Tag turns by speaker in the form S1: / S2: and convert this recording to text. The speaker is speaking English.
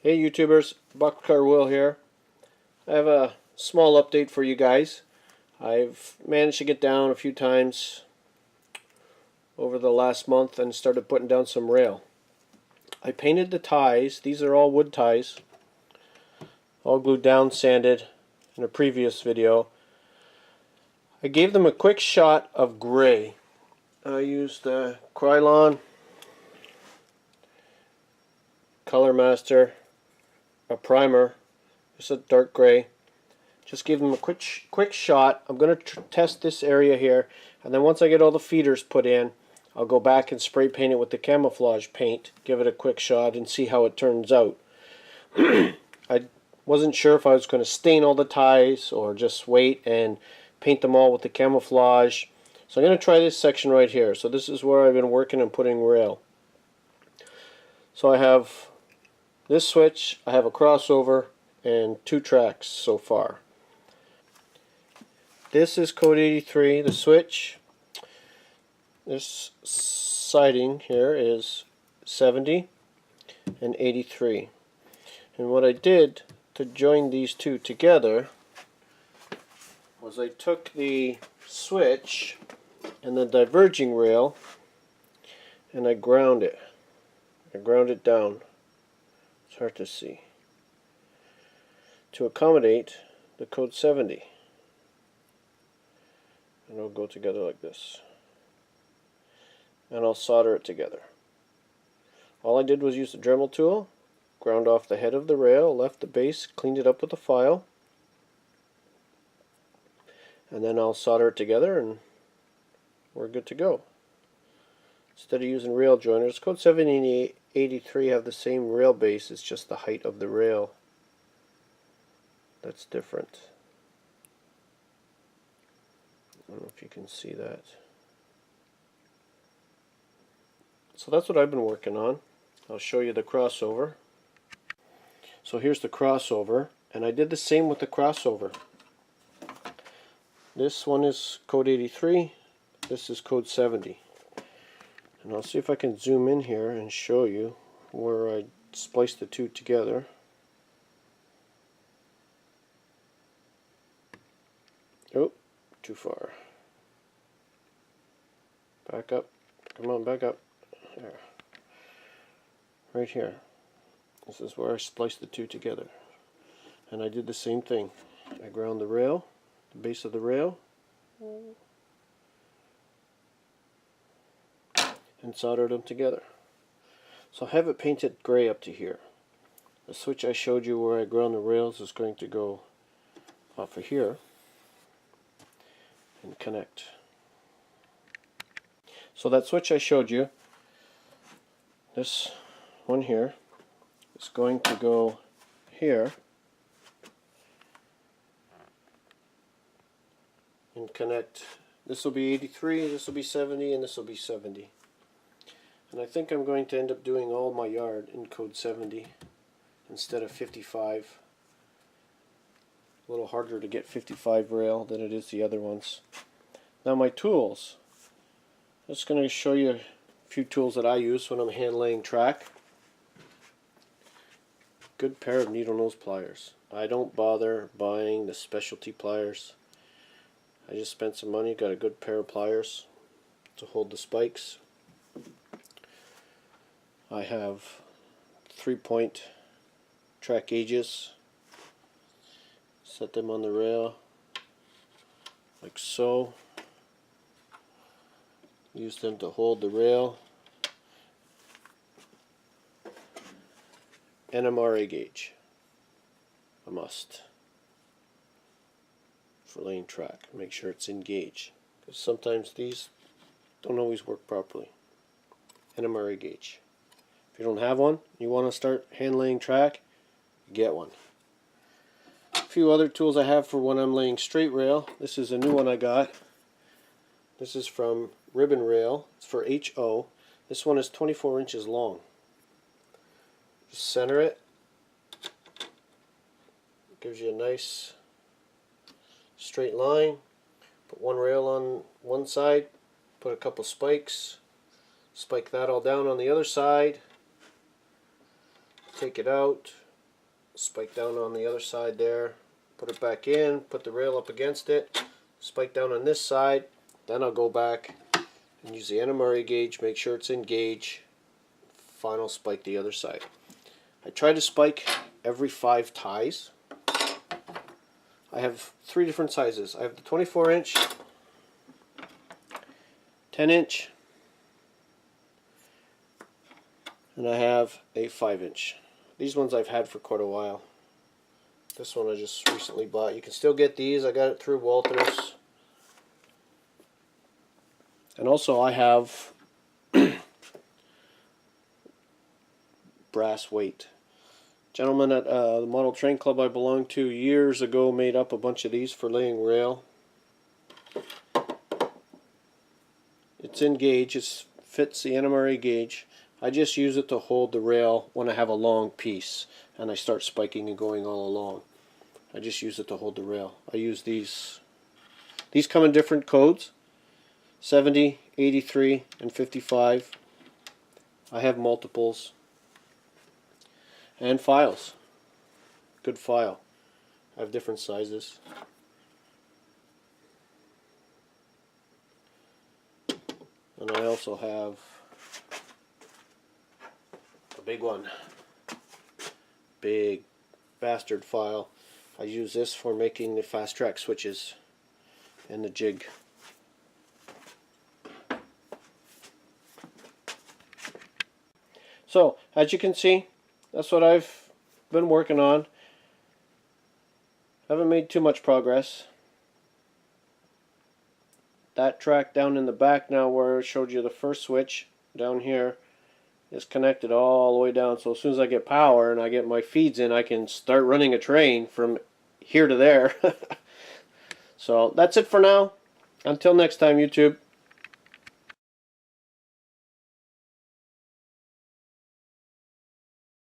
S1: Hey YouTubers, Boxcar Will here. I have a small update for you guys. I've managed to get down a few times over the last month and started putting down some rail. I painted the ties. These are all wood ties, all glued down, sanded in a previous video. I gave them a quick shot of gray. I used the Krylon Color Master, a primer, just a dark gray. Just give them a quick shot. I'm going to test this area here, and then once I get all the feeders put in, I'll go back and spray paint it with the camouflage paint, give it a quick shot, and see how it turns out. I wasn't sure if I was going to stain all the ties or just wait and paint them all with the camouflage. So I'm going to try this section right here. So this is where I've been working and putting rail. So I have this switch, I have a crossover, and 2 tracks so far. This is code 83, the switch. This siding here is 70 and 83. And what I did to join these two together was I took the switch and the diverging rail and I ground it. I ground it down. It's hard to see. To accommodate the code 70. And it'll go together like this. And I'll solder it together. All I did was use the Dremel tool, ground off the head of the rail, left the base, cleaned it up with a file, and then I'll solder it together and we're good to go. Instead of using rail joiners, code 70 and 83 have the same rail base, it's just the height of the rail that's different. I don't know if you can see that. So that's what I've been working on. I'll show you the crossover. So here's the crossover, and I did the same with the crossover. This one is code 83, this is code 70. And I'll see if I can zoom in here and show you where I spliced the two together. Oh, too far. Back up. Come on, back up. There. Right here. This is where I spliced the two together. And I did the same thing. I ground the rail, the base of the rail, and soldered them together. So I have it painted gray up to here. The switch I showed you where I ground the rails is going to go off of here and connect. So that switch I showed you, this one here, is going to go here and connect. This will be 83, this will be 70, and this will be 70. And I think I'm going to end up doing all my yard in code 70 instead of 55. A little harder to get 55 rail than it is the other ones. Now my tools. I'm just going to show you a few tools that I use when I'm hand laying track. Good pair of needle nose pliers. I don't bother buying the specialty pliers. I just spent some money, got a good pair of pliers to hold the spikes. I have 3-point track gauges. Set them on the rail like so. Use them to hold the rail. NMRA gauge, a must for laying track. Make sure it's in gauge, because sometimes these don't always work properly. NMRA gauge. If you don't have one, you want to start hand laying track, get one. A few other tools I have for when I'm laying straight rail. This is a new one I got. This is from Ribbon Rail. It's for HO. This one is 24 inches long. Just center it. Gives you a nice straight line. Put one rail on one side. Put a couple spikes. Spike that all down on the other side. Take it out. spike down on the other side there, put it back in, put the rail up against it, spike down on this side, then I'll go back and use the NMRA gauge, make sure it's in gauge, final spike the other side. I try to spike every 5 ties. I have 3 different sizes. I have the 24 inch, 10 inch, and I have a 5 inch. These ones I've had for quite a while. This one I just recently bought. You can still get these. I got it through Walters. And also I have brass weight. Gentleman at the Model Train Club I belonged to years ago made up a bunch of these for laying rail. It's in gauge. It fits the NMRA gauge. I just use it to hold the rail when I have a long piece and I start spiking and going all along. I just use it to hold the rail. I use these. These come in different codes, 70, 83, and 55. I have multiples. And files. Good file. I have different sizes. And I also have a big one. Big bastard file. I use this for making the fast track switches and the jig. So, as you can see, that's what I've been working on. Haven't made too much progress. That track down in the back now where I showed you the first switch down here is connected all the way down. So as soon as I get power and I get my feeds in, I can start running a train from here to there. So that's it for now. Until next time, YouTube.